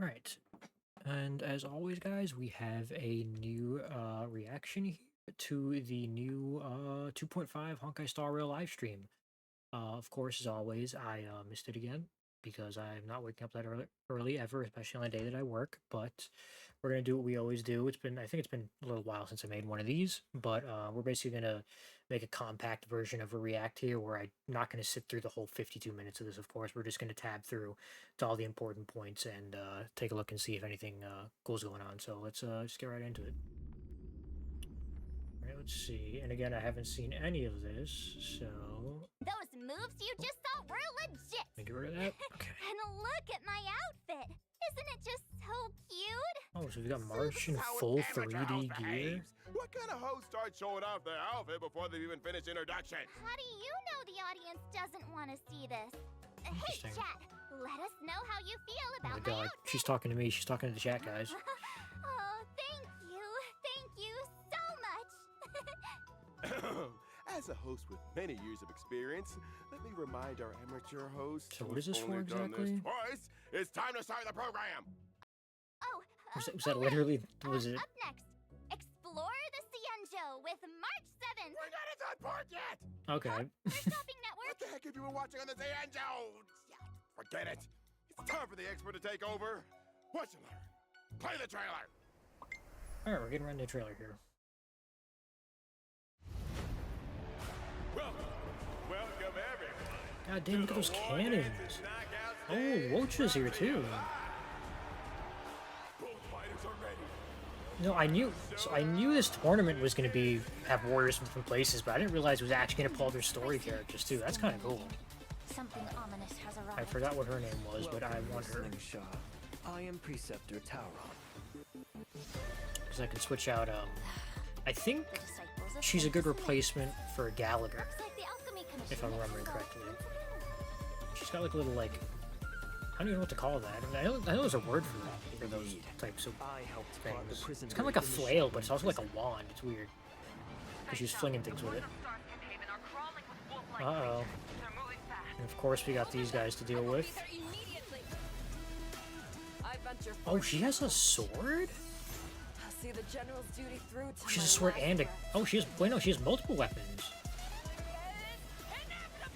Alright, and as always, guys, we have a new reaction here to the new 2.5 Honkai Star Rail live stream. Of course, as always, I missed it again because I'm not waking up that early ever, especially on a day that I work. But we're gonna do what we always do. I think it's been a little while since I made one of these, but we're basically gonna make a compact version of a react here, where I'm not gonna sit through the whole 52 minutes of this. Of course, we're just gonna tab through to all the important points and take a look and see if anything cool's going on. So let's just get right into it. All right, let's see. And again, I haven't seen any of this, so Those moves you just saw were legit. let me get rid of that. Okay. And look at my outfit. Isn't it just so cute? Oh, so we got March in full 3D gear. What kind of host starts showing off their outfit before they even finish introduction? How do you know the audience doesn't want to see this? Hey, Interesting. chat, let us know how you feel Oh my about my god, outfit. she's talking to me. She's talking to the chat, guys. Oh, thank you. Thank you so much. As a host with many years of experience, let me remind our amateur host. So what is this who's for only done exactly? This twice. It's time to start the program. Oh, Was that literally, was it? Up next, explore the Cienjo with March 7th. We're not at that part yet. Okay. Shopping Network. What the heck have you been watching on the Zanjo? Forget it. It's time for the expert to take over. Watch and learn. Play the trailer. Alright, we're getting right into the trailer here. Welcome everyone. God damn, look at those cannons. Oh, Wocha's here too. Both fighters are ready. No, I knew this tournament was gonna have warriors from different places, but I didn't realize it was actually gonna pull their story characters too. That's kind of cool. Something ominous has arrived. I forgot what her name was, but I want her Slingshot. I am Preceptor Tauron. because I can switch out. I think The disciples of she's a good Saint replacement for Gallagher, Looks like the alchemy commission if I'm has remembering gone correctly. into bloom. She's got like a little I don't even know what to call that. I know there's a word for those types of I helped plot the things. prison It's kind of like a raid in the flail, but it's shadows. also like a wand. It's weird because she's flinging things with it. Uh-oh. And of course we got these guys to deal with. Oh, she has a sword? See the general's duty through to Oh, she has a my sword last and a... breath. Oh, she has... Wait, no, she has multiple weapons.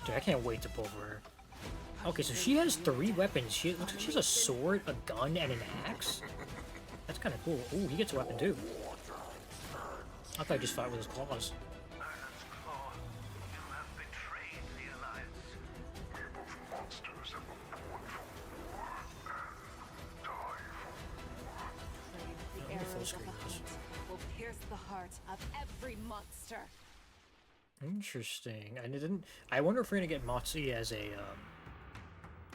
Dude, I can't wait to pull for her. Okay, so she has 3 weapons. She looks like she has a sword, a gun, and an axe. That's kind of cool. Ooh, he gets a weapon too. I thought he just fought with his claws. The me full arrows of screen the this. hunt will pierce the heart of every monster. Interesting. I wonder if we're gonna get Motzi as a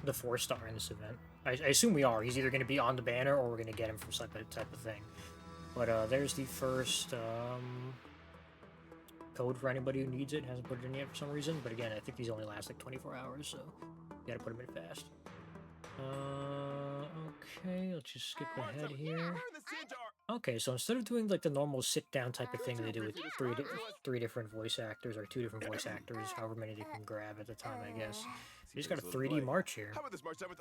the 4-star in this event. I assume we are. He's either gonna be on the banner or we're gonna get him from some type of thing. But there's the first code for anybody who needs it. Hasn't put it in yet for some reason. But again, I think these only last like 24 hours, so you gotta put them in fast. Okay, let's just skip ahead here. We're in the Zanjo. Okay, so instead of doing like the normal sit-down type of thing they do with three different voice actors or 2 different voice actors, however many they can grab at the time, I guess. You just got a 3D March here. How about this March 7th? Then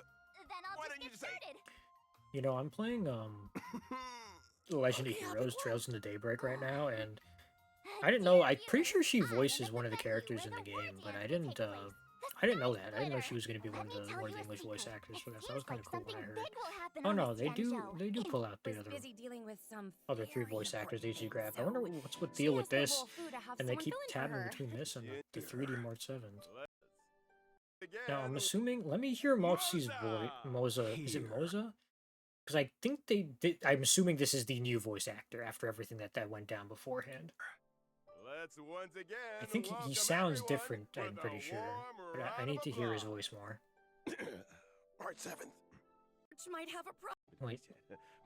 I'll Why just don't you get just say- started. You know, I'm playing Legend of Heroes Trails into Daybreak right now, and I didn't know. I'm pretty sure she voices one of the characters in the game, but I didn't know that. I didn't know she was going to be one of the English voice actors for that. So that was kind of cool when I heard. Oh no, they do pull out the Was other busy dealing with some other 3 very voice actors they usually grab. important I wonder thing, what's the so deal she with asked the this, whole food to have and they someone keep fill in for tabbing her. between this and the 3D March 7th. Again. Now I'm assuming. Let me hear Motzi's voice. Moza. Is it Moza? Because I think they did. I'm assuming this is the new voice actor after everything that went down beforehand. Let's once again. I think he welcome sounds everyone different, with I'm a pretty sure. warm But I round need of to hear his applause. voice more. March 7th. Which might have a problem. Wait,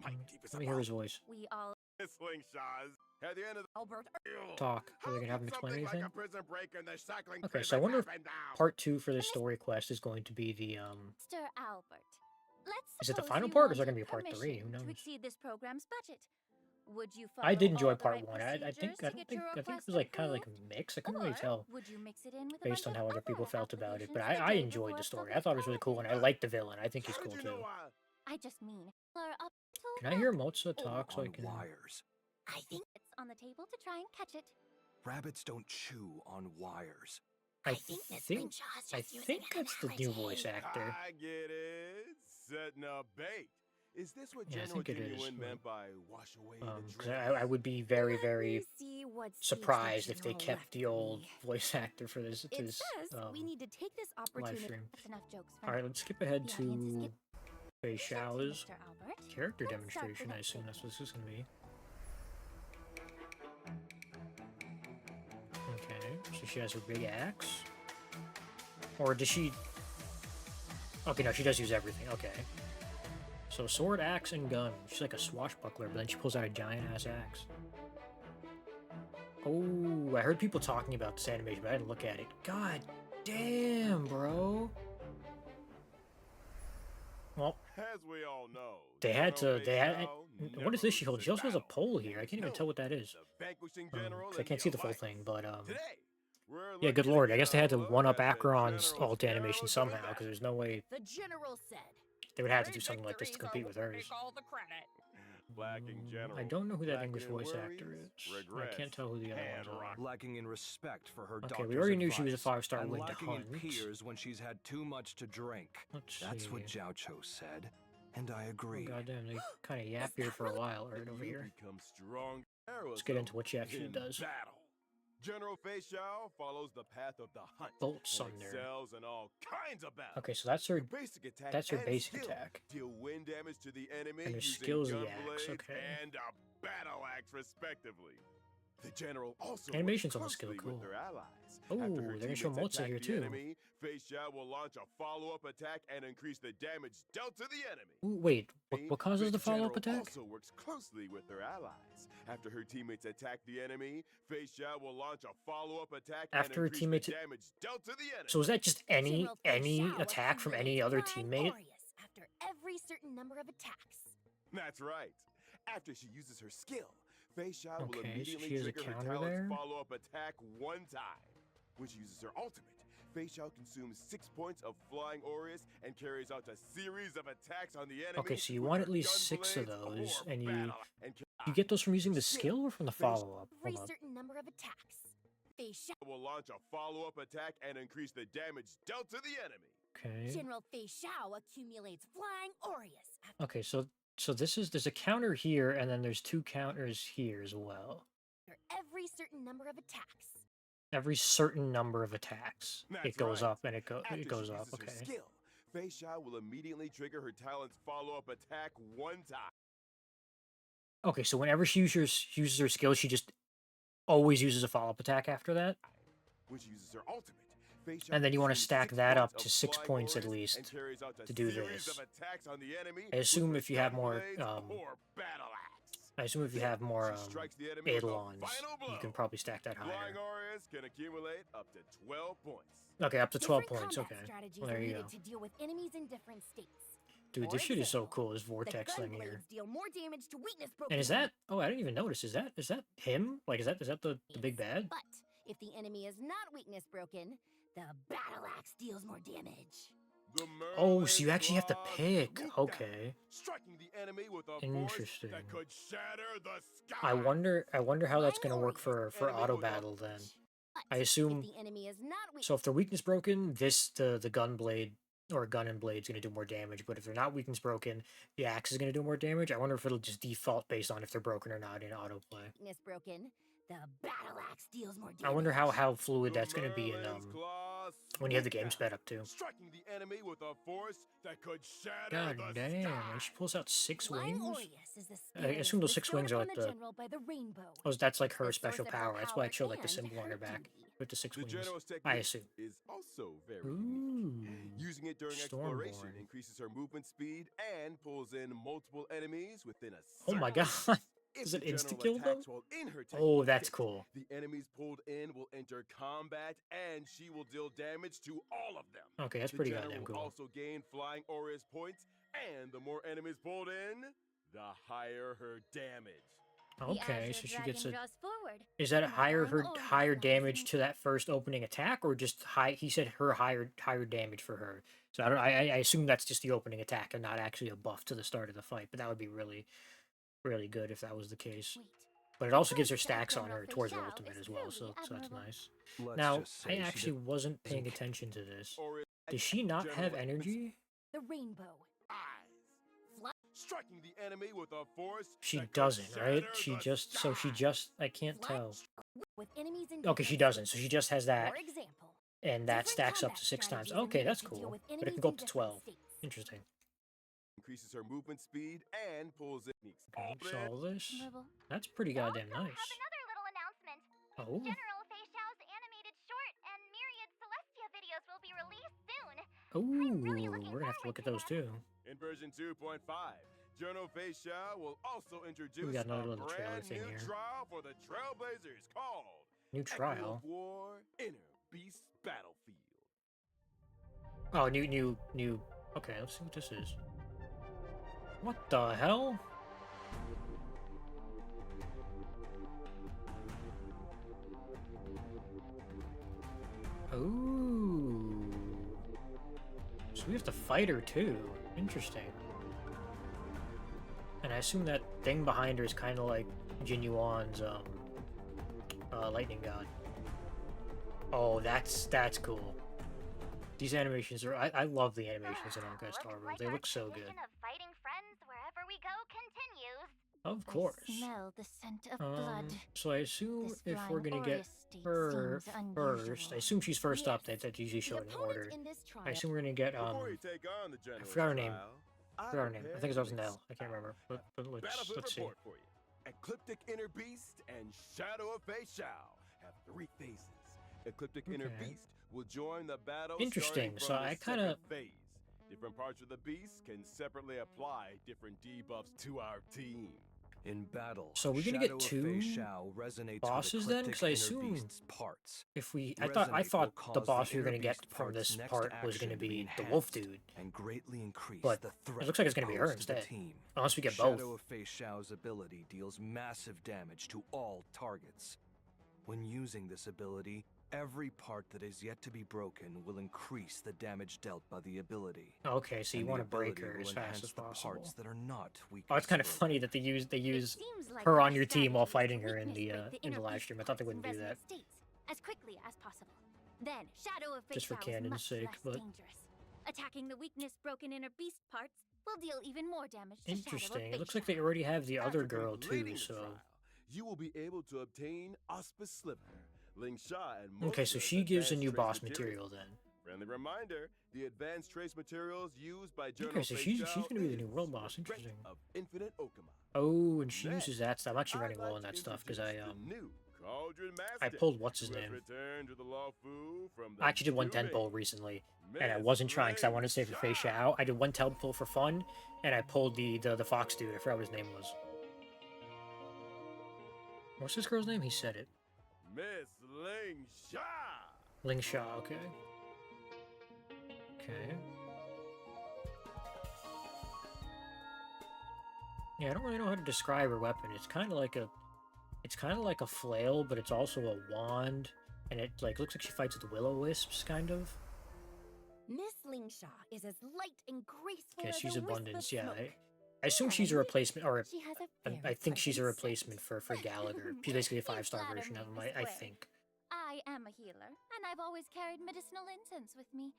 Might keep us let me hear his voice. We all Slingshots. At the end of Albert, the Talk. Are How they gonna have him could explain something anything? Like a prison break in the cycling Okay, so I prison wonder if happen now? part 2 for this story quest is going to be the Mr. Albert. Let's Is it the suppose final you part, or is there wanted gonna be a part 3? permission Who knows? To exceed this program's budget. Would you follow I did enjoy all the part right 1. I think procedures to get your I think it request was like kind of like approved? a mix. I couldn't really Or tell would you mix it in with a based on bunch how of other people other felt about it. But applications I the day enjoyed the before story. I public thought it was really cool, and I liked the villain. I think he's How cool did you too. know, I just mean, are up to Can I hear Mozza talk so I On can... wires. I think it's on the table to try and catch it. Rabbits don't chew on wires. I think Miss think Grimshaw's I just using think an that's the new voice analogy. actor. I get it. Setting a bait. Is this what Yeah, I General think it is, Genuine but, meant by wash away the 'cause dregs? I would be very, Let very me see what speech the surprised if they general kept left the for old me. voice actor for this It this says we need to take this live opportunity. stream. That's enough jokes for All right, now. let's skip ahead The audience is to Fei Xiao's Mr. Albert. character Let's start the demonstration. I next assume that's what this is gonna be. Okay, so she has her big axe. Or does she... Okay, no, she does use everything. Okay. So sword, axe, and gun. She's like a swashbuckler, but then she pulls out a giant-ass axe. Oh, I heard people talking about this animation, but I didn't look at it. God damn, bro. Well, As we all know, they had General to... They had... Fei Xiao What is never this she holds? loses She also has a battle. pole here. I can't even No, tell what that is. the vanquishing general 'Cause I in can't see the full alliance. thing, but... Today, we're Yeah, good lucky to lord. I get guess they had to a look one-up at the Acheron's general's alt animation heroes of somehow, attack. because there's no way The general said. they would have to "Three do something like this to victories are compete with what hers. make all the credit." Lacking general. I don't know who that lacking English in voice worries, actor is. I regrets, can't tell who the other and ones are. rock. Lacking in respect for her Okay, doctor's we already knew she was a advice, 5-star and win to lacking in hunt. peers when she's had too much to drink. Let's That's see. what Jiao Cho said, and I Oh, agree. goddamn, they kind of yap here for a while right over You here. become strong arrows, Let's get into though, what she actually in does. Battle. General Fei Xiao follows the path of the hunt Bolt and Sunder. excels in all kinds of battles. Okay, so that's her. Her basic attack That's her and basic skill attack. deal wind damage to the enemy And her using skill's the gun axe, blades okay. and a battle axe, respectively. The general also Animations on works the skill, closely with cool. their allies. Oh, After her they're gonna show teammates Mozza attack here the too. enemy, Fei Xiao will launch a follow-up attack and increase the damage dealt to the enemy. Ooh, wait, what causes the follow-up General attack? also works closely with their allies. After her teammates attack the enemy, Fei Xiao will launch a follow-up attack After her and increase teammates- the damage dealt to the enemy. So is that just any General Fei Xiao attack from any other accumulates teammate? glorious after every certain number of attacks. That's right. After she uses her skill, Fei Xiao will Okay, so immediately she has a trigger her counter talent's there? follow-up attack one time. When she uses her ultimate, Fei Xiao consumes 6 points of Flying Aureus and carries out a series of attacks on the enemy. Okay, so you with want her at least gun 6 of blades those, or and battle you get those from using the Skill. skill or from the Fei Xiao- follow-up? Every Hold up. certain number of attacks. Fei Xiao. will launch a follow-up attack and increase the damage dealt to the enemy. Okay. General Fei Xiao accumulates flying Aureus after Okay, so there's a counter here, and then there's 2 counters here as well. every certain number of attacks. Every certain number of attacks, That's it goes right. up and it After goes she up. uses her Okay. skill, Fei Xiao will immediately trigger her talent's follow-up attack one time. Okay, so whenever she uses her skill, she just always uses a follow-up attack after that. When she uses her ultimate, Fei Xiao And then you wanna consumes stack 6 that up points to of 6 Flying points at Aureus least and carries out a to do series this. of attacks on the enemy I assume with her if you have gun more, blades or battle axe. I assume if you have more She strikes the enemy with a Eidolons, final blow. you can probably stack that Flying higher. Aureus can accumulate up to 12 points. Okay, up to 12 Different points. combat Okay, strategies well, there are you needed go. to deal with enemies in different states. Dude, For this shit is so example, cool. This The vortex gun thing here. blades deal more damage to weakness broken. And is that? Oh, I didn't even notice. Is that him? Like, is that the big bad? But if the enemy is not weakness broken, the battle axe deals more damage. The Oh, so you actually have to Merlin's pick. Claw swooped down, Okay. striking the enemy with a force Interesting. that could shatter the sky. I wonder how that's gonna work Flying for Enemy auto with a- battle then. But I assume. if the enemy is not weak, So if they're weakness broken, the gun blade or gun and blade's gonna do more damage. But if they're not weakness broken, the axe is gonna do more damage. I wonder if it'll just default based on if they're broken or not in autoplay. weakness broken, the battle axe deals more damage. I wonder how fluid The that's gonna be in Merlin's Claw when you have the swooped game down, sped up too. striking the enemy with a force that could shatter God the damn! sky. And she pulls out 6 Flying wings. Aureus is the I assume spirit those 6 wings are bestowed like on the. general by the rainbow. Oh, that's like It's her the special source of her power. That's why it power showed like the and symbol on her her back beauty. with the 6 The wings. general's I technique assume. is also very unique. Ooh. Using it during exploration Stormborn. increases her movement speed and pulls in multiple enemies within a Oh my circle. god. If Does the it insta general kill them? attacks while in her Oh, technique that's phase, cool. The enemies pulled in will enter combat, and she will deal damage to all of them. Okay, that's The pretty general goddamn will cool. also gain Flying Aureus points, and the more enemies pulled in, the higher her damage. Okay, so she gets a. draws forward. Is that and the higher flying her orange higher flies damage in. to that first opening attack, or just high? He said her higher damage for her. So I don't. I assume that's just the opening attack and not actually a buff to the start of the fight. But that would be really good if that was the case. Wait. But it also gives her First, that stacks on General her towards her Fei Xiao ultimate is as well. truly So that's admirable. nice. Let's Now just I say actually wasn't paying attention to this. Or Does she not have general energy? The rainbow. eyes, striking the enemy with a force. She that could doesn't, right? shatter She the just sky. I can't tell. With enemies in Okay, she defense. doesn't. So she just has that, For example, and that different stacks up combat to 6 times. strategies are Okay, needed that's to deal cool. with But it enemies can go in up to different 12. states. Interesting. Increases her movement speed and pulls in. Okay, so all this. Admirable. That's pretty We goddamn also nice. have another little announcement. Oh. General Fei Xiao's animated short and myriad Celestia videos will be released soon. Ooh, really looking we're gonna have to forward look at to those them. too. In version 2.5, General Fei Xiao will also introduce got another a little trailer brand thing new here. trial for the Trailblazers called New Echo trial. of War Inner Beast Battlefield. Oh, new. Okay, let's see what this is. What the hell? Ooh. So we have to fight her too. Interesting. And I assume that thing behind her is kind of like Jin Yuan's lightning god. Oh, that's cool. These animations are I love the animations in Honkai Star Rail. They look so good. Of fighting friends wherever we go continues. Of course. I smell the scent of blood. So I assume This if we're flying gonna get Aureus state her seems first, unusual. I assume she's first up. Yes. That's usually The shown in opponent order. in this I trial. assume we're gonna get Before you take on the I General's forgot her name. trial, I forgot her name. I think it was an L. I can't remember. But Battlefield let's see. report for you. Ecliptic Inner Beast and Shadow of Fei Xiao have 3 phases. Ecliptic Inner Okay. Beast will join the battle. Interesting, starting so from the I kinda- second phase. Different parts of the beast can separately apply different debuffs to our team. In battle, So we're gonna Shadow get of 2 Fei Xiao resonates bosses with then? 'Cause I Ecliptic Inner assume Beast's parts. If we, Resonate I will thought the cause boss you're inner gonna get beast from part's this next part was action gonna to be the enhanced wolf dude, and greatly increase but the threat it looks like it's gonna be her posed to the instead. team. Unless we get Shadow both. of Fei Xiao's ability deals massive damage to all targets. When using this ability, every part that is yet to be broken will increase the damage dealt by the ability. Okay, so you And the want to break ability her will as fast enhance as the possible. parts that are not Oh, it's kind of weakness funny that they use It seems like her our on your team while strategy fighting is to her in weakness the break in the inner live beast stream. I thought they parts wouldn't in do that. resonant states as quickly as possible. Then Shadow of Fei Just for Xiao is canon's much sake, less but- dangerous. Attacking the weakness broken inner beast parts will deal even more damage to Interesting. Shadow of It Fei looks like Xiao. they already have the other After girl completing too. the So trial, you will be able to obtain Auspice Sliver, Ling Sha, and okay, so Mosa's she gives a advanced new trace boss material. material then. Friendly reminder: the advanced trace materials used by General Okay, so Fei she's Xiao gonna be the new is world boss. the Threat Interesting. of infinite Okama. Oh, and she Next, uses that stuff. I'm actually I'd running low like on to that stuff because I introduce the new Cauldron I Master, pulled what's his who has name. returned to the Lawfu from the I actually did one New 10 pull Age. recently, and I Miss wasn't trying because I Ling wanted to save for Fei Sha. Xiao. I did one 10 pull for fun, and I pulled the fox dude. I forgot what his name was. What's this girl's name? He said it. Miss Ling Sha. Ling Sha. Okay. Okay. Yeah, I don't really know how to describe her weapon. It's kind of like a flail, but it's also a wand, and it like looks like she fights with will-o-wisps, kind of. Miss Lingsha is as light and graceful Okay, as she's a wisp of abundance. Yeah, smoke. I assume she's a And replacement, or She has a I very think she's a pleasant replacement scent. for Gallagher. She's basically a You 5-star flatter version me, of him, Miss I Square. think. I am a healer, and I've always carried medicinal incense with me.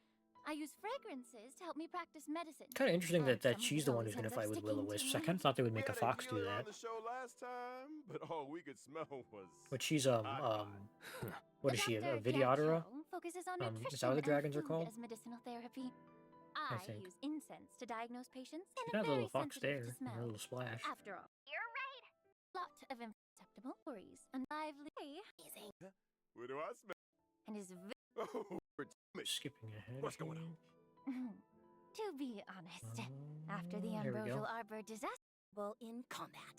I use fragrances to help me practice medicine. Kind of interesting that Some she's the one who's always gonna ends up fight with sticking to will-o-wisps. I me. kind of thought they would make We a had fox do healer that. on the show last time, but all we could smell was. But she's what The is she? A Dr. videodora? Jiao focuses on Is nutrition that what the and dragons are food called? as medicinal therapy. I think. use incense to diagnose patients She and got am a little very fox sensitive there, to and a smell. little splash. After all, you're right. Lot of imperceptible worries and lively amazing What do I smell? and is Oh, we're damaged. Skipping ahead. What's going on? to be honest, after the Here we Ambrosial go. Arbor disaster, Well, in combat.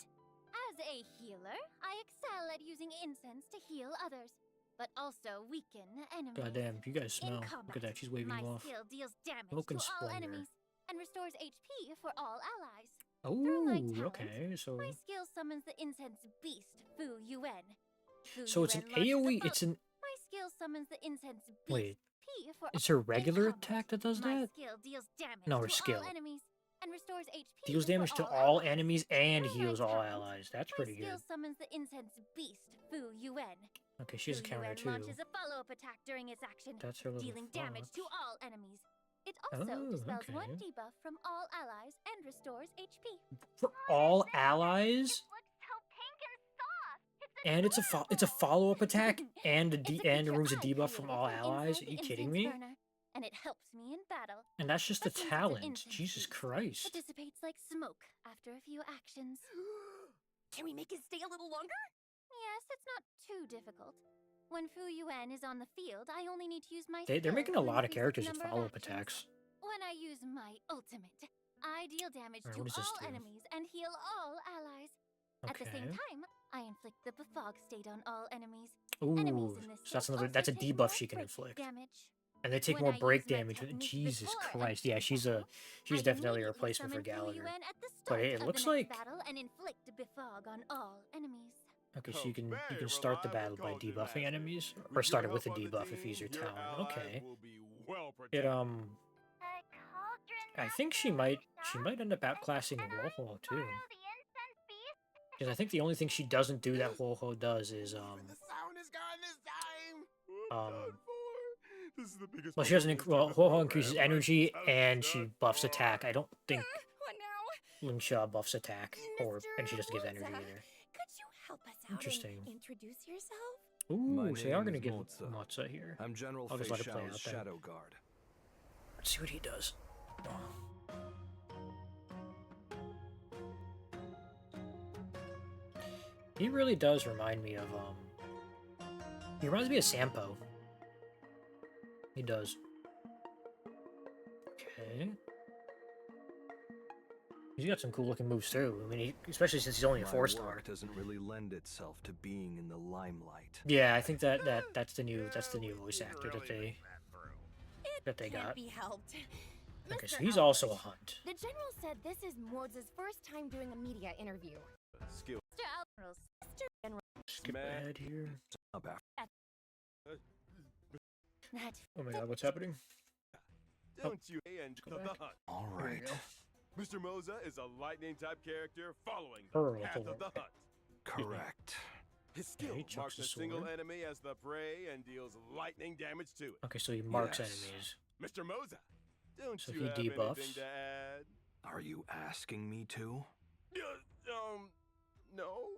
as a healer, I excel at using incense to heal others, but also weaken enemies. Goddamn, you guys In smell. combat, Look at that, she's waving my you off. skill deals damage Smoke to and all splendor. enemies, and restores HP for all allies. Through my Oh, talent, okay. So My skill summons the incense beast, Fu Yuan. Fu so it's an Yuan launches a AoE. fo- It's an My skill summons the incense beast, wait. P for It's her in regular combat. attack that does My that? skill deals damage No, her to skill all enemies and restores HP deals for damage to all all allies. enemies and Through my heals all talent, allies. That's My pretty skill good. summons the incense beast, Fu Yuan. Okay, she has a Fu counter Yuan too. launches a follow-up attack during its action, That's her little dealing damage to fox. all enemies. It also Oh, dispels one okay. debuff from all allies and restores HP. For all allies, and it's a follow-up attack and and Feature removes a I debuff from created all from allies. inside Are you the kidding incense me? burner, and it helps me in battle. And that's just a But since it's an talent. incense Jesus beast, Christ. It dissipates like smoke after a few actions. Can we make it stay a little longer? Yes, it's not too difficult. When Fu Yuan is on the field, I only need to use my They're skill making a to lot of increase characters its with number of follow-up actions. attacks. When I use my ultimate, I deal damage Alright, to what does this all do? enemies and heal all allies. At the same Okay. time, I inflict the befog state on all enemies. Ooh, Enemies in this so that's state another. also That's a take debuff more she can break inflict. damage. And they take When more I break use my damage. technique Jesus before Christ. entering Yeah, she's battle, definitely a I immediately replacement for summon Fu Gallagher. Yuan at the But start it of looks the next like battle and inflict befog on all enemies. okay, so A you very can start the battle reliable by culture debuffing master. enemies, or With start your it with a help on the debuff if you use team, your talent. allies Okay. will be well It protected. I think she might end up outclassing Woho too. Because I think the only thing she doesn't do that Woho does is Even the sound is gone this time. I'm um done for. This is the biggest well, she doesn't problem well, in the Woho increases program. energy I'm and she done buffs for. attack. I don't think What now? Lingsha buffs attack, and she Mr. doesn't give energy Moza, either. could you help us out Interesting. and introduce yourself? My Ooh, so they are name gonna is give Moza. Motza here. I'm General I'll just let it play Fei out then. Shadow Guard. Let's see what he does. He really does remind me of he reminds me of Sampo. He does. Okay. He's got some cool looking moves too. I mean, especially since he's only a My 4-star. work doesn't really lend itself to being in the limelight. Yeah, I think that's the new voice actor that they Can't got. be helped. Okay, so Mr. he's also a Albert, hunt. The general said this is Mordza's first time doing a media interview. Skill. Mr. Alvarez, Skip Man. ahead here. Up after. that Oh my god, what's happening? Don't you and go the back. hunt. All There we right. go. Mr. Moza is a lightning type character following Pearl the path of the Thorn. hunt. Correct. His skill he chucks marks the a single sword. enemy as the prey and deals lightning damage to it. Okay, so he marks Yes. enemies. Mr. Moza, don't So you he have anything debuffs. to add? Are you asking me to? No.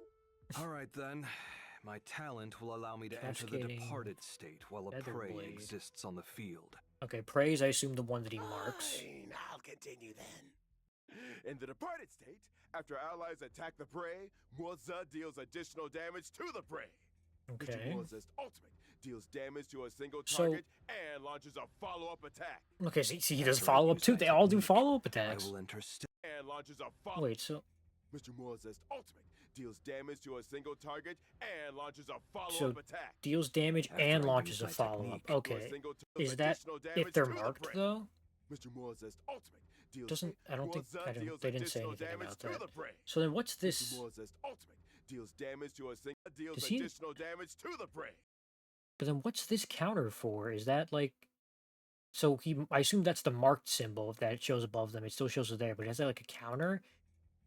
All right then. My talent will allow me to enter the Cascading departed state while a prey Featherblade. exists on the field. Okay, praise, I assume the one that he marks. Fine, I'll continue then. In the departed state, after allies attack the prey, Moza deals additional damage to the prey. Mr. Okay. Moza's ultimate deals damage to a single So- target and launches a follow-up attack. Okay, see, he does After I follow up use too. my They all do technique, follow up I attacks. will enter And launches a follow. Wait, so Mr. Moza's ultimate deals damage to a single target and launches a follow-up attack. deals damage After and I launches use a my follow up. technique. To a Okay, single is that additional if damage they're to the marked prey. though? Mr. Moza's ultimate deals Doesn't I don't think Moza I don't deals they didn't say additional anything damage about to that. the prey. So then what's Mr. this? Moza's ultimate deals damage to a single deals Does he- additional damage to the prey. But then what's this counter for? Is that like? So I assume that's the marked symbol. If that shows above them, it still shows it there. But is that like a counter?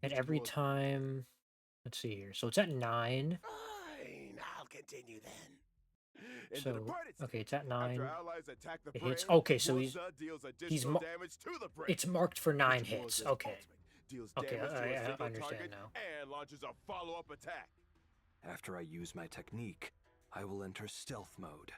And Mr. every Moza- time, let's see here. So it's at 9. Fine, I'll continue then. In the So departed state, okay, it's at 9. after allies attack the It prey, hits. Okay, so Moza deals he's additional mo- damage to the prey. it's marked for 9 Mr. hits. Moza's Okay. ultimate deals Okay, damage to a I single understand target now. and launches a follow-up attack. After I use my technique, I will enter stealth mode.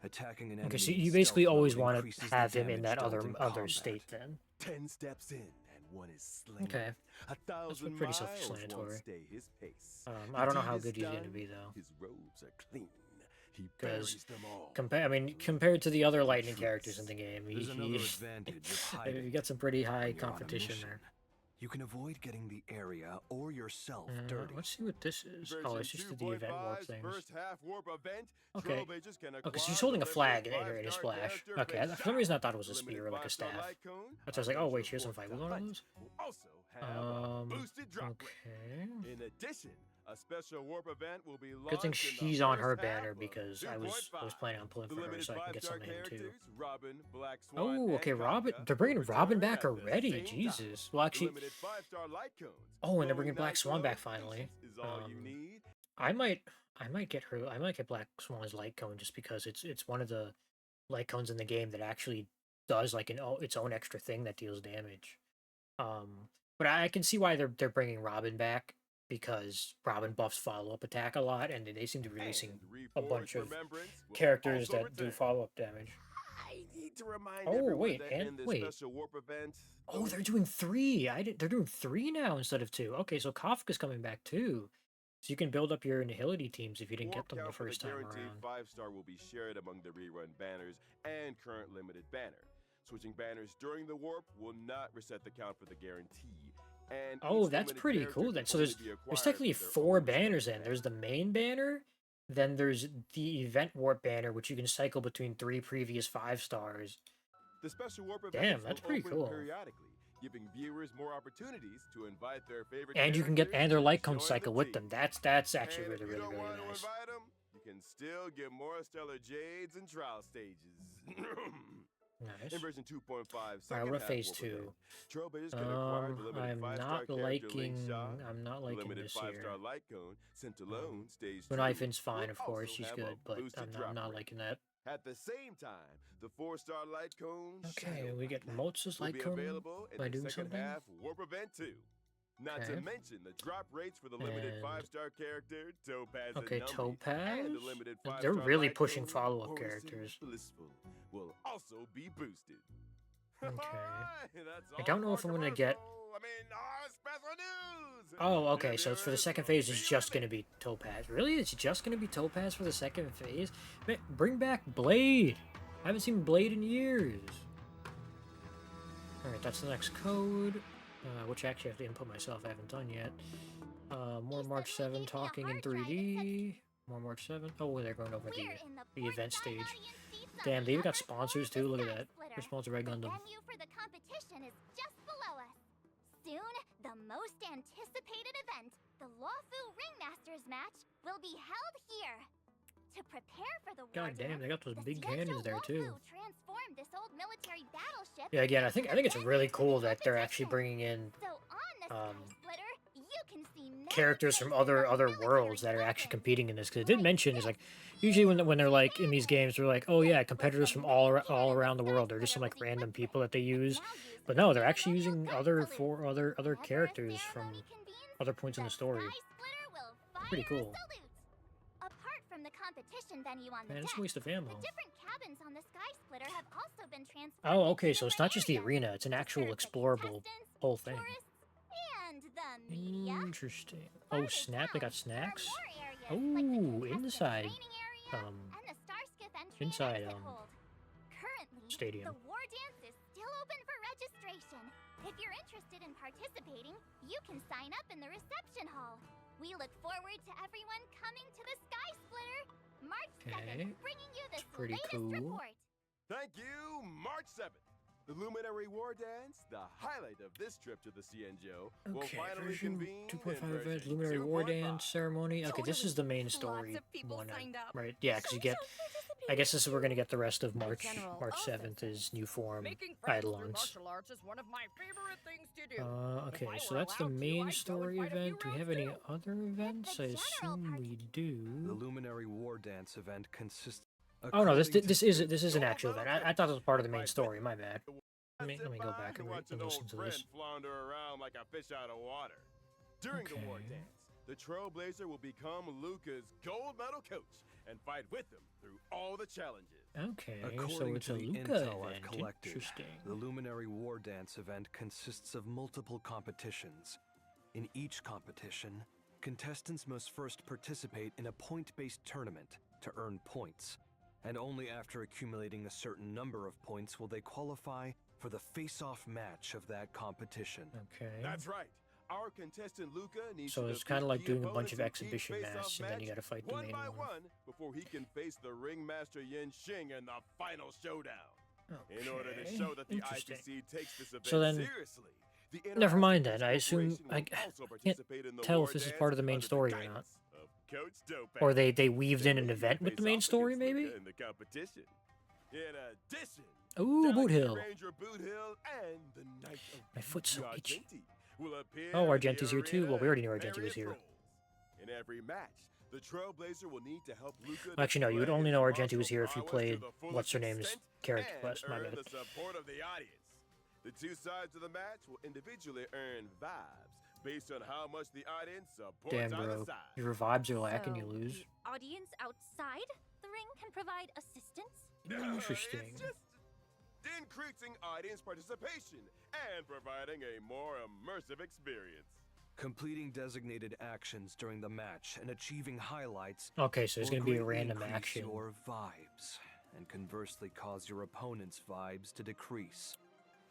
Attacking an enemy. Okay, so in you stealth basically mode always want to increases the have him in damage that dealt other in other combat. state then. 10 steps in and one is slain. Okay. 1,000 pretty miles self-explanatory. won't stay his pace. I don't know how Deed is good he's going to done, be though. His robes are clean. He 'Cause buries them all. Compared to the other lightning characters in the game, There's another he advantage of hiding you got some pretty high when you're on a competition mission. there. you can avoid getting the area or yourself dirty. Let's see what this is. Oh, it's just the event warp 2.5's things. first half warp event. Okay. Trailblazers can Okay, so he's acquire holding a the flag limited in his 5-star splash. character Okay, based for some reason I thought it was a The spear limited or like a 5-star staff. light cone That's why I was like, oh wait, allows she has some your fight warp wheel to on hunt. those? Will also have a boosted drop rate. Okay. In addition, a special warp event will be launched Good thing in the she's on her first half banner of because I was 2.5. planning on pulling The for her limited so I can get 5-star some of him too. characters, Robin, Black Swan, Oh, okay, and Robin. Kafka They're bringing will Robin return back at the already. same Jesus. time. Well, The actually, limited 5-star light cones. oh, and they're bringing Glowing Black night Swan glow, back finally. patience is all you need. I might get her. I might get Black Swan's light cone just because it's one of the light cones in the game that actually does like its own extra thing that deals damage. But I can see why they're bringing Robin back because Robin buffs follow up attack a lot, and they seem to be releasing And a bunch of Remembrance will characters also that do return. follow up damage. I need to remind Oh, everyone wait, that and in this wait. special warp event. Oh, they're doing 3. They're doing 3 now instead of 2. Okay, so Kafka's coming back too. So you can build up your Nihility teams if you didn't get them the first time around. Guaranteed 5-star will be shared among the rerun banners and current limited banner. Switching banners during the warp will not reset the count for the guarantee. And Oh, each that's limited pretty character cool can then. So only there's be acquired technically from their 4 own respective banners then. There's the main banner, then there's the event warp banner, which you can cycle between 3 previous 5 stars. The special warp Damn, events that's will pretty open cool. periodically, giving viewers more opportunities to invite their favorite And you can get characters their to light cone join cycle the with them. team. That's actually And really if you really don't really want to nice. invite 'em, you can still get more stellar jades and trial stages. Nice. In version 2.5, Alright, second what half phase warp 2? event, Trailblazers can acquire the limited I'm 5-star not character liking. Link Shaw. I'm not The liking limited this 5-star here. light cone sent alone stage 2 Lunaifin's fine, will of course. also She's have good, a but boosted I'm drop not rate. liking that. At the same time, the 4-star light cone Okay, Shadow we get Light Motsa's will light be cone available in by the doing second something. half warp event 2. Not to Okay. mention the drop rates for the limited And 5-star character Topaz okay, and Numby, Topaz. and the limited They're 5-star really light pushing cone, follow-up Orison characters. Blissful will also be boosted. Okay. That's I don't all know if for I'm gonna get. commercial. I mean, our special news. Oh, okay. Dear So it's for the viewers, second we'll phase. see It's you just in a gonna be Topaz. Really? It's just gonna be Topaz for the second phase? Man, bring back Blade. I haven't seen Blade in years. All right, that's the next code, which actually I have to input myself. I haven't done yet. More March 7 talking in 3D. More March 7. Oh, they're going over the event stage. Damn, they even got sponsors too. Look at that. They're sponsored by The Gundam. venue for the competition is just below us. Soon, the most anticipated event, the Lawfu Ringmasters match, will be held here. To prepare for the war God damn, they got those the big Xianzhou cannons there too. Lawfu transformed this old military battleship Yeah, again, I think into the it's venue really for the cool that they're actually competition. bringing in So on the um, Sky Splitter, you can see many characters from faces other of military worlds that are actually weapons. competing in this. Because it did mention is like usually when they're like in these games they're like, oh yeah, competitors from all around the world. They're just some like random people that they use. But no, they're actually using other characters from other points in the story. Pretty cool. Apart from the competition venue on the Man, it's a deck, waste of ammo. the different cabins on the Sky Splitter have also been transformed. Oh, into okay, so it's different not just the areas arena; it's an to actual serve the explorable contestants, whole thing. tourists, and the media. Interesting. Oh, Farther snap! They down, got snacks. there are more areas, Oh, like the contestant inside, training area um, and the Starskiff entry inside, and exit hold. Currently, stadium. the war dance is still open for registration. If you're interested in participating, you can sign up in the reception hall. We look forward to everyone coming to the Sky Splitter, March 2nd, bringing you this pretty latest cool. report. Thank you, March 7th. The Luminary War Dance, the highlight of this trip to the Xianzhou, will Okay, finally version convene 2.5 in event, version Luminary War 2.5. Dance ceremony. Okay, this is the main story Lots of people one, signed up. right? Yeah, because you get. I guess this is we're gonna get the rest of March 7th is new form Making friends through Eidolons. martial arts is one of my favorite things to do. Okay, If I so were that's the allowed to, main I'd go story and fight a few event. Do we have rounds any too. other events? I general assume we The do. Luminary War Dance event consists. Oh no, this according to- this is an actual event. I thought it was part of the main story. My bad. Let me go back and watch an listen old to friend this. flounder around like a fish out of water. During the war Okay. dance, the Trailblazer will become Luca's gold medal coach and fight with him through all the challenges. Okay, so According it's to a the Luca intel I've event. collected, Interesting. the Luminary War Dance event consists of multiple competitions. In each competition, contestants must first participate in a point-based tournament to earn points, and only after accumulating a certain number of points will they qualify for the face-off match of that competition. Okay. That's right. Our contestant Luca needs So to it's kind of defeat like the doing a bunch of opponents in each exhibition face-off masks, and then you match gotta fight the one main by one. one before he can face the ringmaster Yin Xing in the final showdown. Okay. In order to show that the Interesting. IPC takes this event So then- seriously, the Never mind Interactive then. I assume Corporation I will also can't participate in the tell war if this is dance part of the main under the story or not. guidance of Coach Dope. Or they weaved in They an may event even with the face main off story, against maybe? Luca in the competition. In addition, Ooh, Boot Dr. Hill. Ranger Boot Hill and the Knight of My foot's so Beauty itchy. Argenti will appear Oh, in the Argenti's here too? Well, we already knew arena in Argenti was various here. roles. In every match, the Trailblazer will need to help Luca Actually, no, you would display only his know Argenti was martial here if you prowess played to the fullest what's-her-name's extent character and quest, my earn bad. the support of the audience. The two sides of the match will individually earn vibes based on how much the audience supports Damn, either bro. side. Your vibes are lacking, you So, lose. The audience outside the ring can provide assistance? Interesting. It's just increasing audience participation and providing a more immersive experience. Completing designated actions during the match and achieving highlights Okay, so it's will gonna be a greatly random increase action. your vibes, and conversely cause your opponent's vibes to decrease.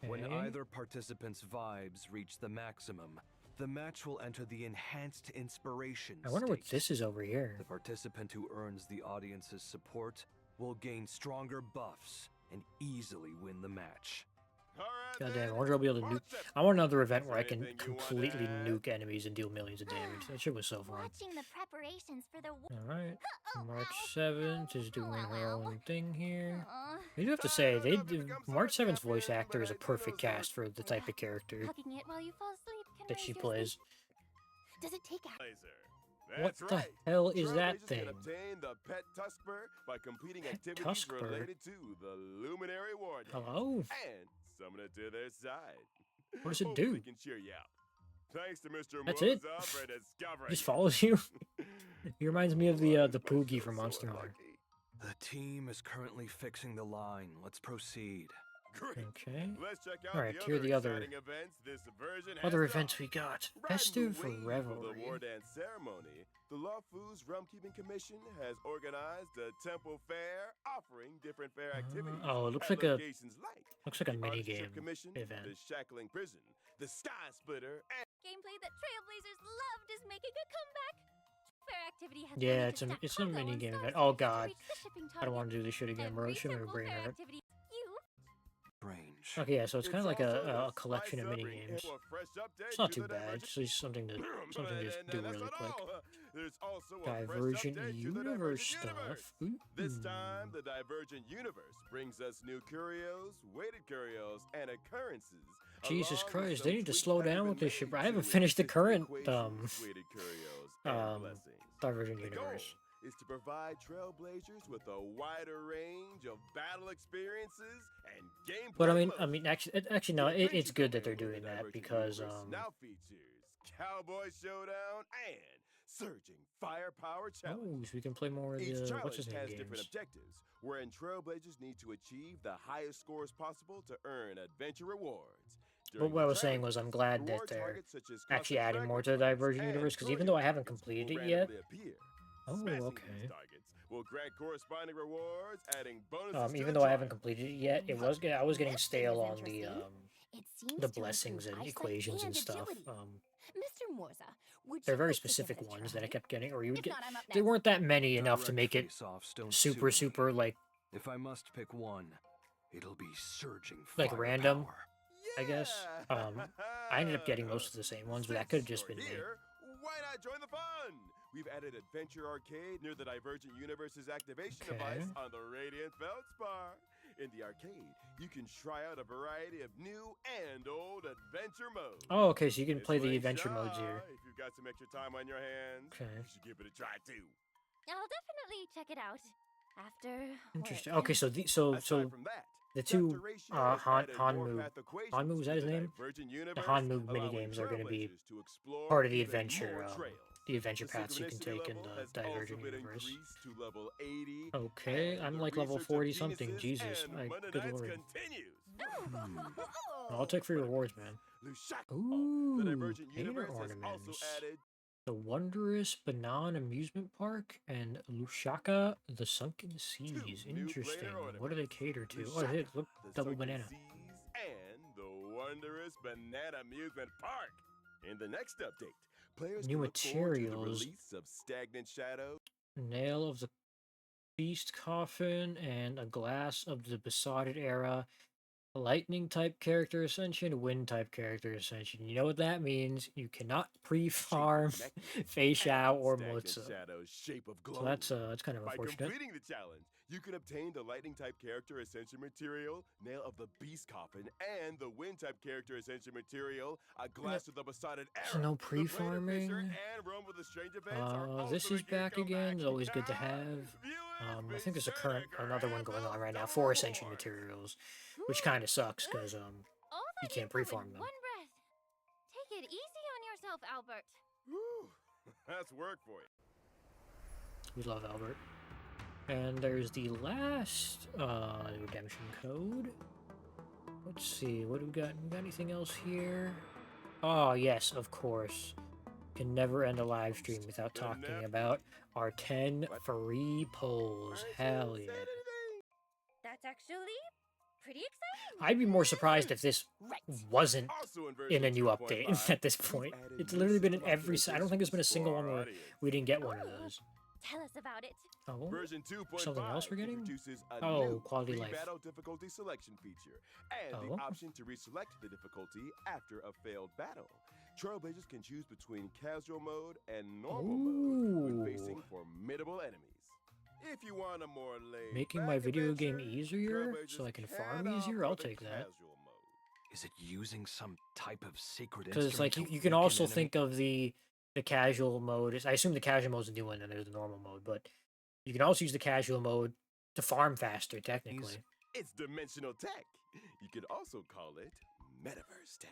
When Okay. either participant's vibes reach the maximum, the match will enter the enhanced inspiration I wonder what state. this is over here. The participant who earns the audience's support will gain stronger buffs and easily win the match. All right, God then. damn, I wonder if I'll be able to nuke. March 7th. I want another event Is where I there can anything you want to completely add? nuke enemies and deal millions of damage. That shit was so fun. Watching the preparations for the Alright, Oh, March ow. 7th is doing her Ow. own thing here. Aw, I do have to say, March 7th's voice actor is a perfect cast for the type of character hugging it while you fall asleep can that raise she your plays. sleep. Does it take out? Blazer. What That's the right. hell is that Trailblazers thing? can obtain the Pet Tuskper by completing Pet activities Tuskper? related to the Luminary War Dance Hello? and summon it to their side. What does it Hopefully do? can cheer you out. Thanks to Mr. That's it? Moza for discovering Just it. follows you? He reminds me of the I Poogie feel from so Monster Hunter. unlucky. The team is currently fixing the line. Let's proceed. Great. Okay. Let's check out Alright, the here are other the other- exciting events this version has Other to events offer. we got. Riding the Festive wave of the Revelry. War Dance ceremony, the Lawfoo's Realm-Keeping Commission has organized a temple fair offering different fair activities. Oh, it looks at like a locations like looks like a the mini Artistship game Commission, event. the Shackling Prison, the Sky Splitter, and Gameplay that Trailblazers loved is making a comeback. Fair activity has Yeah, managed it's to a stack it's a cargo mini on game Star event. City Oh to god, reach the shipping I don't want target. to do this shit again, bro. Every Should have simple brain fair hurt. activity you Range. Okay, yeah, so it's kind of like also a the collection of Spice Up mini Ring games. for a fresh update It's not to too the bad. Divergent- It's just something to just do That's really not quick. all. There's also a fresh Divergent update to the Universe Divergent Universe. stuff. Ooh. This time, the Divergent Universe brings us new curios, weighted curios, and occurrences. Jesus along with Christ, some they need to tweaks slow that have down been with this shit, made bro. I haven't to finished the assist current equations, weighted curios, and blessings. Divergent The goal Universe. is to provide Trailblazers with a wider range of battle experiences and gameplay. But I modes. mean, actually, no, The it's Adventure good that they're Domain doing of the that Divergent because Universe now features Cowboy Showdown and Surging Firepower Challenge. oh, so we can play more of Each the challenge what's his name has different games. objectives, wherein Trailblazers need to achieve the highest scores possible to earn adventure rewards. But During what the I was saying was, I'm challenges, glad that reward they're targets such as actually custom adding more to fragment the buttons Divergent and Universe. Because trillion even though I haven't targets completed will it yet, randomly appear. oh, Smashing okay. these targets will grant corresponding rewards, adding bonuses to Even the though I haven't trial. completed it yet, I was getting This stale thing is on the interesting. It seems the to blessings improve and eyesight equations and stuff. agility. Mr. Morza, would They're you very like to give specific it a ones that I try? kept getting, or you would If get. not, I'm up There next. weren't that many enough to Direct make it face-offs don't super, suit me. super like If I must pick one, it'll be surging Like random. firepower. I guess. I ended up getting most of the same ones, but that could have just been Since me. you're here, why not join the fun? We've added Adventure Arcade near the Divergent Universe's activation Okay. device on the Radiant Feldspar. In the arcade, you can try out a variety of new and old adventure modes. Oh, okay, so you can It's play the Lake adventure modes Shy. here. If you've got some extra time on your hands, Okay. you should give it a try too. I'll definitely check it out after Interesting. work. Okay, so Aside so from that, the two Dr. Ratio has Han added Hanmu warpath equations Hanmu, was that to his the name? Divergent The Universe, Hanmu allowing minigames are going to be Trailblazers to explore part of the even adventure more trails The paths you can synchronicity take in level the has Divergent also been Universe. increased to level 80, Okay, and I'm the like level research of 40 something. penises Jesus, and my Monday good nights lord. continues. I'll take free rewards, man. Lushak. Ooh, The Divergent painter Universe has also ornaments. added The Wondrous Banan Amusement Park and Lushaka, the Sunken Seas. new Interesting. player What do they ornaments. cater to? Oh, Lushaka, hey, look, the double Sunken banana. Seas, and thunderous banana amusement park. In the next update, players New can look forward to the materials. release of Stagnant Shadows. Nail of the Beast Coffin and a glass of the Besotted Era. Lightning type character ascension, wind type character ascension. You know what that means? You cannot pre-farm Fei Xiao or Moza. Shadow's shape of glow. So that's kind of By unfortunate. completing the challenge, you can obtain the lightning type character ascension material, Nail of the Beast Coffin, and the wind type character ascension material, a glass of the Besotted Era. So no The Blade of Fisher pre-farming. and Rome with the Strange Events are also This is making a back again. comeback. It's always good to have. I think there's another one going on right now for ascension materials, which kind of sucks because All you that can't info pre-farm in them. one breath. Take it easy on yourself, Albert. Whew, that's work for you. We love Albert. And there's the last redemption code. Let's see, what do we got? We got anything else here? Oh yes, of course. Can never end a live stream without talking about our 10 free polls. Hell yeah. That's actually pretty exciting. I'd be more surprised if this wasn't Also in a version new 2.5, update at this we've point. added It's new literally been in system every... I don't think there's been a optimizations single for one our where audience. we didn't get one of those. Tell us about it. Oh, Version 2.5 something else we're getting? introduces a Oh, new quality free life. battle difficulty selection feature and the Oh. option to reselect the difficulty after a failed battle. Trailblazers can choose between casual mode and normal mode when facing Ooh. formidable enemies. If you want a more Making my video game adventure, easier Trailblazers so I can farm can easier? offer I'll the take that. casual mode. Is it using some type of secret Because it's like instrument you to can weaken also enemy- think of the casual mode. I assume the casual mode is a new one, and there's the normal mode, but you can also use the casual mode to farm faster, technically. It's dimensional tech. You could also call it metaverse tech.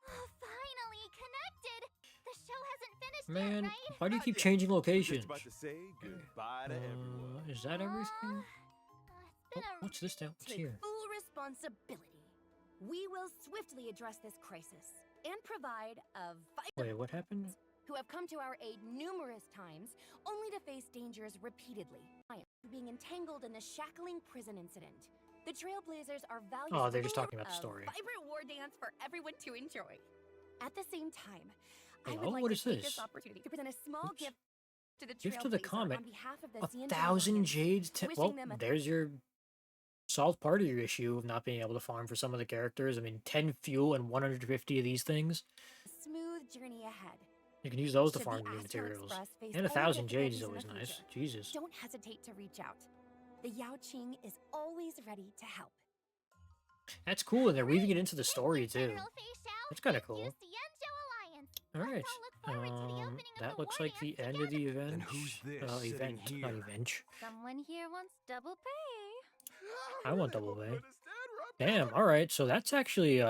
Finally connected. The show hasn't finished Man, yet, right? why do you Not keep yet. changing We're locations? just about to say goodbye to everyone. Is that everything? It's been a What's this down? What's Take here? full responsibility. We will swiftly address this crisis and provide a Wait, what happened? who have come to our aid numerous times, only to face dangers repeatedly. I am being entangled in the shackling prison incident. The Trailblazers are valued. Oh, they're just talking about the story. Vibrant war dance for everyone to enjoy. At the same time, I Hello? would like What to is take this? this opportunity to present a small Oops. gift to the Gift to the Trailblazer comet. on behalf of the 1,000 Alliance, jades. wishing Well, them a there's your solved part of your issue of not being able to farm for some of the characters. I mean, 10 fuel and 150 of these things. smooth journey ahead. You can use those to Should farm the new Astro materials. Express face And any 1,000 jades is difficulties in always the nice. future, Jesus. Don't hesitate to reach out. The Yao Qing is always ready to help. That's cool, and they're weaving it into the story, Thank you, too. General Fei Xiao. That's kinda Thank cool. you, Cienzo Alliance. Alright. Let's all look forward to the opening of That the looks war like the dance end of the event. Then who's this sitting Event, not here? event. Someone here wants double pay. I want double pay. Damn, alright, so that's actually,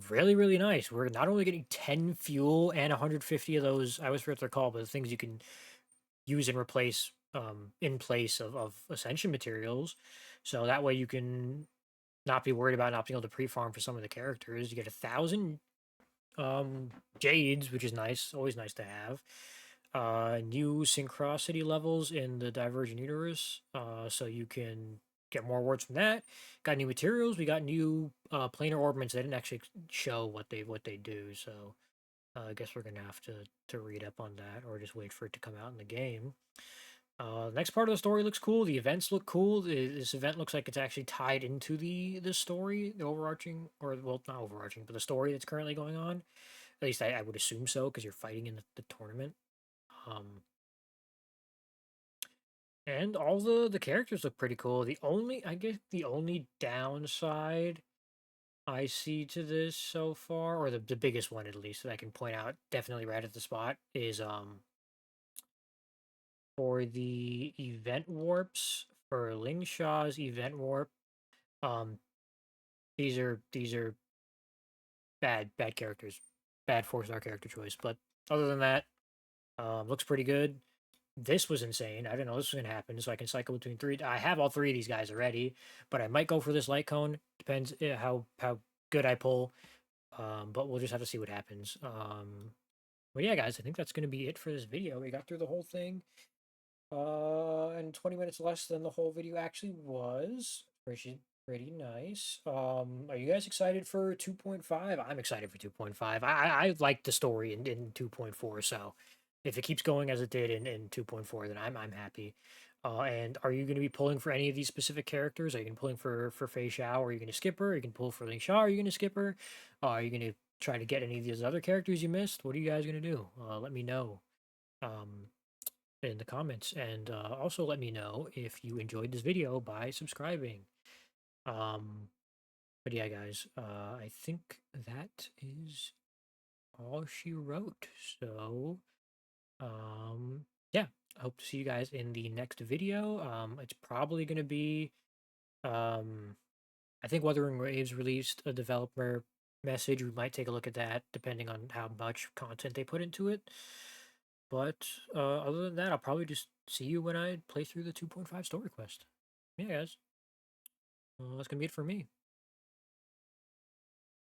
really, really nice. We're not only getting 10 fuel and 150 of those, I always forget what they're called, but the things you can use and replace, in place of Ascension materials. So that way you can not be worried about not being able to pre-farm for some of the characters. You get 1,000, jades, which is nice, always nice to have. New synchronicity levels in the Divergent Universe, so you can get more words from that. Got new materials. We got new planar orbments. They didn't actually show what they do, so I guess we're gonna have to read up on that or just wait for it to come out in the game. Next part of the story looks cool. The events look cool. This event looks like it's actually tied into the story, the overarching, or well, not overarching, but the story that's currently going on. At least I would assume so, because you're fighting in the tournament. And all the characters look pretty cool. I guess the only downside I see to this so far, or the biggest one at least that I can point out definitely right at the spot, is for the event warps, for Ling Sha's event warp, these are bad characters. Bad 4-star character choice. But other than that, looks pretty good. This was insane. I didn't know this was gonna happen, so I can cycle between three. I have all three of these guys already, but I might go for this light cone. Depends how good I pull. But we'll just have to see what happens. But yeah, guys, I think that's gonna be it for this video. We got through the whole thing. And 20 minutes less than the whole video actually was. First Pretty nice. Are you guys excited for 2.5? I'm excited for 2.5. I like the story in 2.4, so if it keeps going as it did in 2.4, then I'm happy. And are you going to be pulling for any of these specific characters? Are you going to be pulling for Fei Xiao? Are you going to skip her? Are you going to pull for Ling Xia? Are you going to skip her? Are you going to try to get any of these other characters you missed? What are you guys going to do? Let me know um, in the comments. And also let me know if you enjoyed this video by subscribing. Um, but yeah, guys, I think that is all she wrote. So, yeah, I hope to see you guys in the next video. It's probably going to be, um, I think Wuthering Waves released a developer message. We might take a look at that depending on how much content they put into it. But other than that, I'll probably just see you when I play through the 2.5 story quest. Yeah, guys, that's going to be it for me.